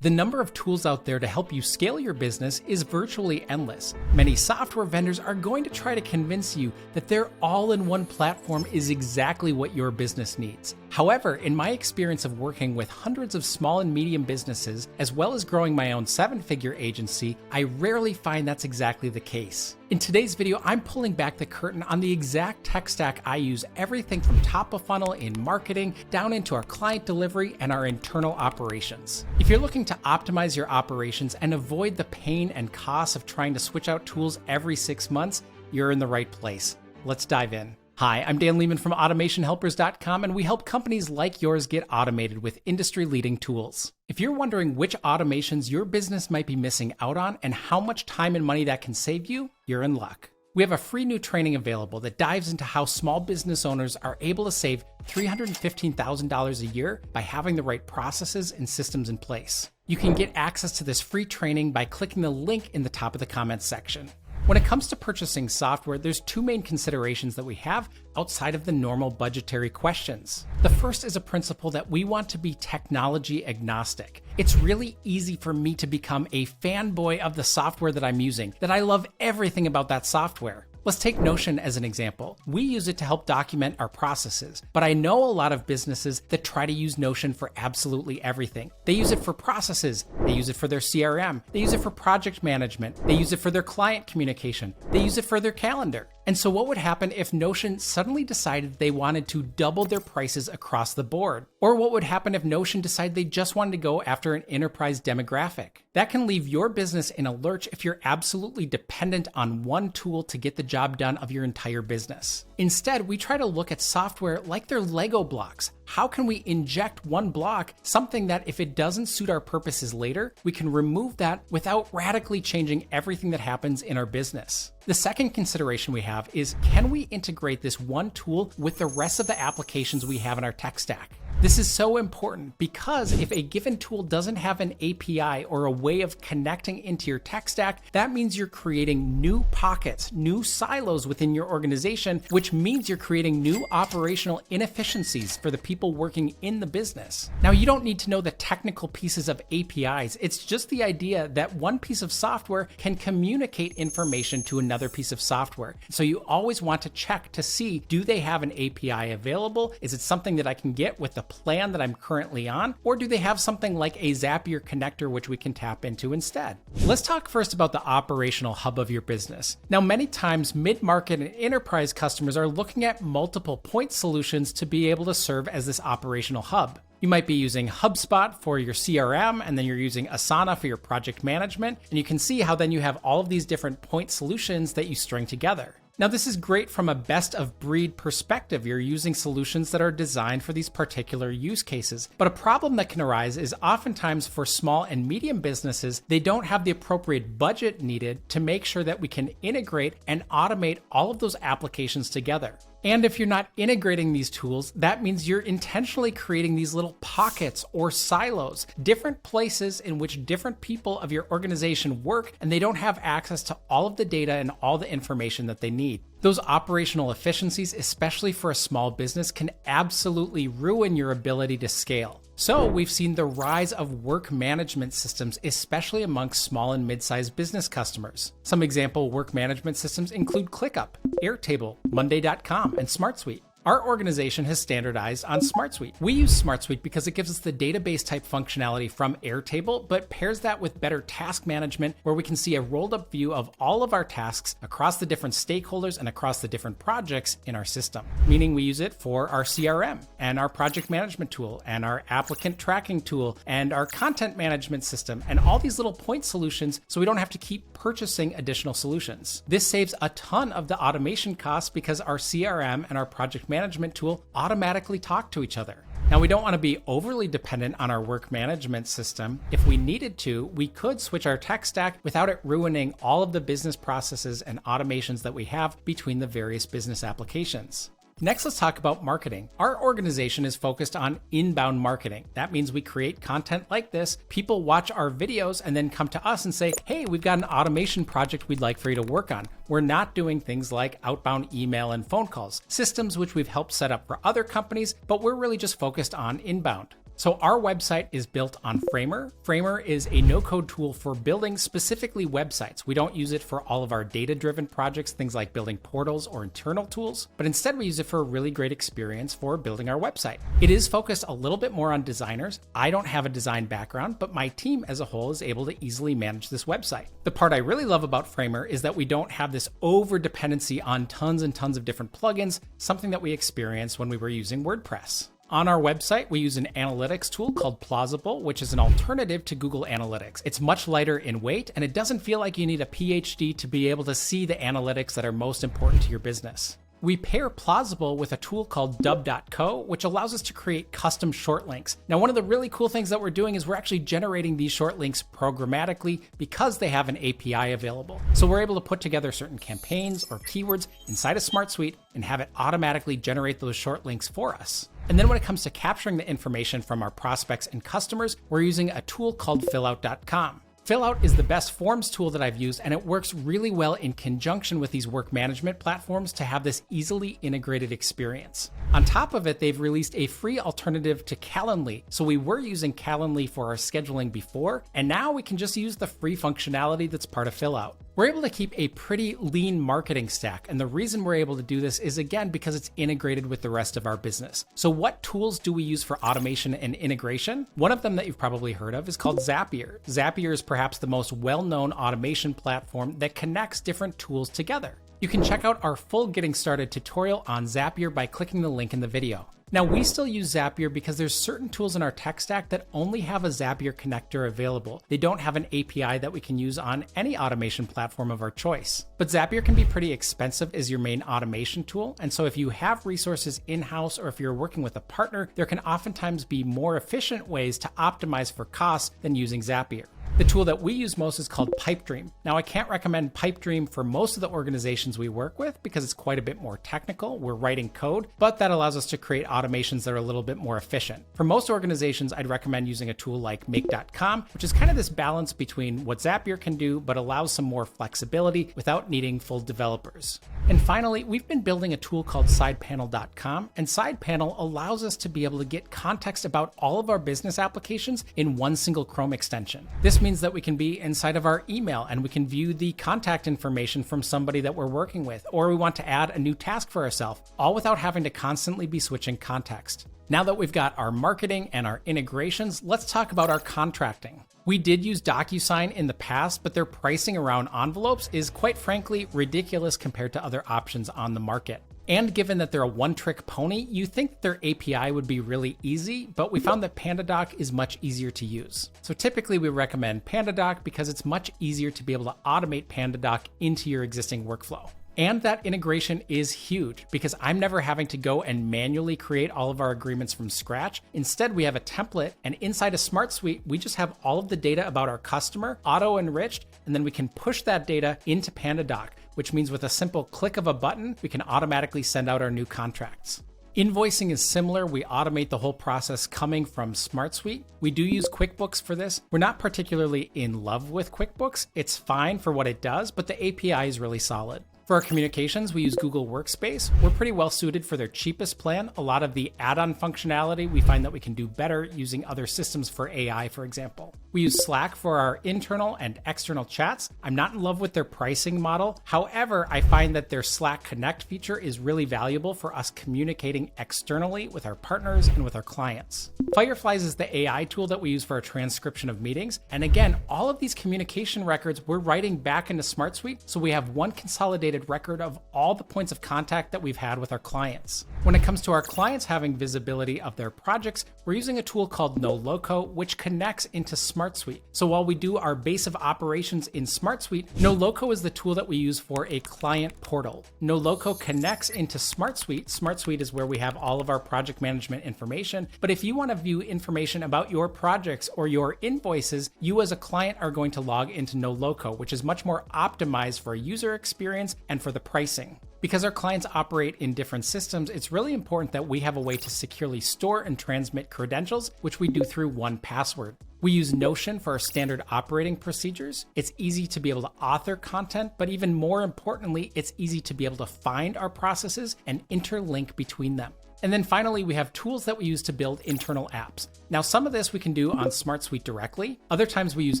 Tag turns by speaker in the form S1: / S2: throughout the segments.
S1: The number of tools out there to help you scale your business is virtually endless. Many software vendors are going to try to convince you that their all-in-one platform is exactly what your business needs. However, in my experience of working with hundreds of small and medium businesses, as well as growing my own 7-figure agency, I rarely find that's exactly the case. In today's video, I'm pulling back the curtain on the exact tech stack I use, everything from top of funnel in marketing down into our client delivery and our internal operations. If you're looking to optimize your operations and avoid the pain and costs of trying to switch out tools every 6 months, you're in the right place. Let's dive in. Hi, I'm Dan Lehman from automationhelpers.com, and we help companies like yours get automated with industry-leading tools. If you're wondering which automations your business might be missing out on and how much time and money that can save you, you're in luck. We have a free new training available that dives into how small business owners are able to save $315,000 a year by having the right processes and systems in place. You can get access to this free training by clicking the link in the top of the comments section. When it comes to purchasing software, there's two main considerations that we have outside of the normal budgetary questions. The first is a principle that we want to be technology agnostic. It's really easy for me to become a fanboy of the software that I'm using, that I love everything about that software. Let's take Notion as an example. We use it to help document our processes, but I know a lot of businesses that try to use Notion for absolutely everything. They use it for processes, they use it for their CRM, they use it for project management, they use it for their client communication, they use it for their calendar. And so what would happen if Notion suddenly decided they wanted to double their prices across the board? Or what would happen if Notion decided they just wanted to go after an enterprise demographic? That can leave your business in a lurch if you're absolutely dependent on one tool to get the job done of your entire business. Instead, we try to look at software like they're Lego blocks. How can we inject one block, something that if it doesn't suit our purposes later, we can remove that without radically changing everything that happens in our business? The second consideration we have is, can we integrate this one tool with the rest of the applications we have in our tech stack? This is so important because if a given tool doesn't have an API or a way of connecting into your tech stack, that means you're creating new pockets, new silos within your organization, which means you're creating new operational inefficiencies for the people working in the business. Now, you don't need to know the technical pieces of APIs. It's just the idea that one piece of software can communicate information to another piece of software. So you always want to check to see, do they have an API available? Is it something that I can get with the plan that I'm currently on? Or do they have something like a Zapier connector which we can tap into instead? Let's talk first about the operational hub of your business. Now, many times mid-market and enterprise customers are looking at multiple point solutions to be able to serve as this operational hub. You might be using HubSpot for your CRM, and then you're using Asana for your project management. And you can see how then you have all of these different point solutions that you string together. Now, this is great from a best of breed perspective. You're using solutions that are designed for these particular use cases. But a problem that can arise is oftentimes for small and medium businesses, they don't have the appropriate budget needed to make sure that we can integrate and automate all of those applications together. And if you're not integrating these tools, that means you're intentionally creating these little pockets or silos, different places in which different people of your organization work, and they don't have access to all of the data and all the information that they need. Those operational efficiencies, especially for a small business, can absolutely ruin your ability to scale. So we've seen the rise of work management systems, especially amongst small and mid-sized business customers. Some example work management systems include ClickUp, Airtable, Monday.com, and SmartSuite. Our organization has standardized on SmartSuite. We use SmartSuite because it gives us the database type functionality from Airtable, but pairs that with better task management where we can see a rolled up view of all of our tasks across the different stakeholders and across the different projects in our system. Meaning we use it for our CRM and our project management tool and our applicant tracking tool and our content management system and all these little point solutions, so we don't have to keep purchasing additional solutions. This saves a ton of the automation costs because our CRM and our project management tool automatically talk to each other. Now, we don't want to be overly dependent on our work management system. If we needed to, we could switch our tech stack without it ruining all of the business processes and automations that we have between the various business applications. Next, let's talk about marketing. Our organization is focused on inbound marketing. That means we create content like this. People watch our videos and then come to us and say, hey, we've got an automation project we'd like for you to work on. We're not doing things like outbound email and phone calls, systems which we've helped set up for other companies, but we're really just focused on inbound. So our website is built on Framer. Framer is a no-code tool for building specifically websites. We don't use it for all of our data-driven projects, things like building portals or internal tools, but instead we use it for a really great experience for building our website. It is focused a little bit more on designers. I don't have a design background, but my team as a whole is able to easily manage this website. The part I really love about Framer is that we don't have this over-dependency on tons and tons of different plugins, something that we experienced when we were using WordPress. On our website, we use an analytics tool called Plausible, which is an alternative to Google Analytics. It's much lighter in weight, and it doesn't feel like you need a PhD to be able to see the analytics that are most important to your business. We pair Plausible with a tool called dub.co, which allows us to create custom short links. Now, one of the really cool things that we're doing is we're actually generating these short links programmatically because they have an API available. So we're able to put together certain campaigns or keywords inside a Smart Suite and have it automatically generate those short links for us. And then when it comes to capturing the information from our prospects and customers, we're using a tool called fillout.com. Fillout is the best forms tool that I've used, and it works really well in conjunction with these work management platforms to have this easily integrated experience. On top of it, they've released a free alternative to Calendly. So we were using Calendly for our scheduling before, and now we can just use the free functionality that's part of Fillout. We're able to keep a pretty lean marketing stack, and the reason we're able to do this is, again, because it's integrated with the rest of our business. So what tools do we use for automation and integration? One of them that you've probably heard of is called Zapier. Zapier is perhaps the most well-known automation platform that connects different tools together. You can check out our full Getting Started tutorial on Zapier by clicking the link in the video. Now, we still use Zapier because there's certain tools in our tech stack that only have a Zapier connector available. They don't have an API that we can use on any automation platform of our choice. But Zapier can be pretty expensive as your main automation tool. And so if you have resources in-house or if you're working with a partner, there can oftentimes be more efficient ways to optimize for costs than using Zapier. The tool that we use most is called Pipedream. Now, I can't recommend Pipedream for most of the organizations we work with because it's quite a bit more technical. We're writing code, but that allows us to create automations that are a little bit more efficient. For most organizations, I'd recommend using a tool like make.com, which is kind of this balance between what Zapier can do, but allows some more flexibility without needing full developers. And finally, we've been building a tool called sidepanel.com, and sidepanel allows us to be able to get context about all of our business applications in one single Chrome extension. This means that we can be inside of our email and we can view the contact information from somebody that we're working with, or we want to add a new task for ourselves, all without having to constantly be switching context. Now that we've got our marketing and our integrations, let's talk about our contracting. We did use DocuSign in the past, but their pricing around envelopes is quite frankly ridiculous compared to other options on the market. And given that they're a one-trick pony, you think their API would be really easy, but we found that PandaDoc is much easier to use. So typically we recommend PandaDoc because it's much easier to be able to automate PandaDoc into your existing workflow. And that integration is huge because I'm never having to go and manually create all of our agreements from scratch. Instead, we have a template, and inside a Smart Suite, we just have all of the data about our customer auto-enriched, and then we can push that data into PandaDoc, which means with a simple click of a button, we can automatically send out our new contracts. Invoicing is similar. We automate the whole process coming from Smart Suite. We do use QuickBooks for this. We're not particularly in love with QuickBooks. It's fine for what it does, but the API is really solid. For our communications, we use Google Workspace. We're pretty well suited for their cheapest plan. A lot of the add-on functionality, we find that we can do better using other systems for AI, for example. We use Slack for our internal and external chats. I'm not in love with their pricing model. However, I find that their Slack Connect feature is really valuable for us communicating externally with our partners and with our clients. Fireflies is the AI tool that we use for our transcription of meetings. And again, all of these communication records we're writing back into Smart Suite, so we have one consolidated record of all the points of contact that we've had with our clients. When it comes to our clients having visibility of their projects, we're using a tool called NoLoco, which connects into Smart Suite. So while we do our base of operations in Smart Suite, NoLoco is the tool that we use for a client portal. NoLoco connects into Smart Suite. Smart Suite is where we have all of our project management information. But if you want to view information about your projects or your invoices, you as a client are going to log into NoLoco, which is much more optimized for a user experience and for the pricing. Because our clients operate in different systems, it's really important that we have a way to securely store and transmit credentials, which we do through 1Password. We use Notion for our standard operating procedures. It's easy to be able to author content, but even more importantly, it's easy to be able to find our processes and interlink between them. And then finally, we have tools that we use to build internal apps. Now, some of this we can do on Smart Suite directly. Other times we use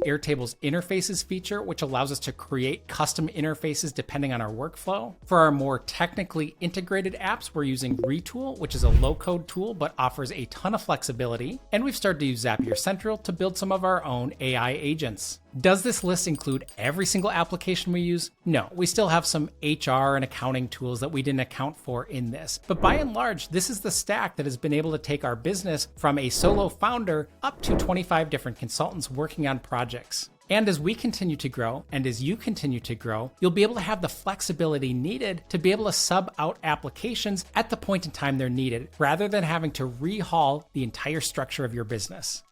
S1: Airtable's interfaces feature, which allows us to create custom interfaces depending on our workflow. For our more technically integrated apps, we're using Retool, which is a low-code tool but offers a ton of flexibility. And we've started to use Zapier Central to build some of our own AI agents. Does this list include every single application we use? No, we still have some HR and accounting tools that we didn't account for in this. But by and large, this is the stack that has been able to take our business from a solo founder up to 25 different consultants working on projects. And as we continue to grow, and as you continue to grow, you'll be able to have the flexibility needed to be able to sub out applications at the point in time they're needed, rather than having to rehaul the entire structure of your business.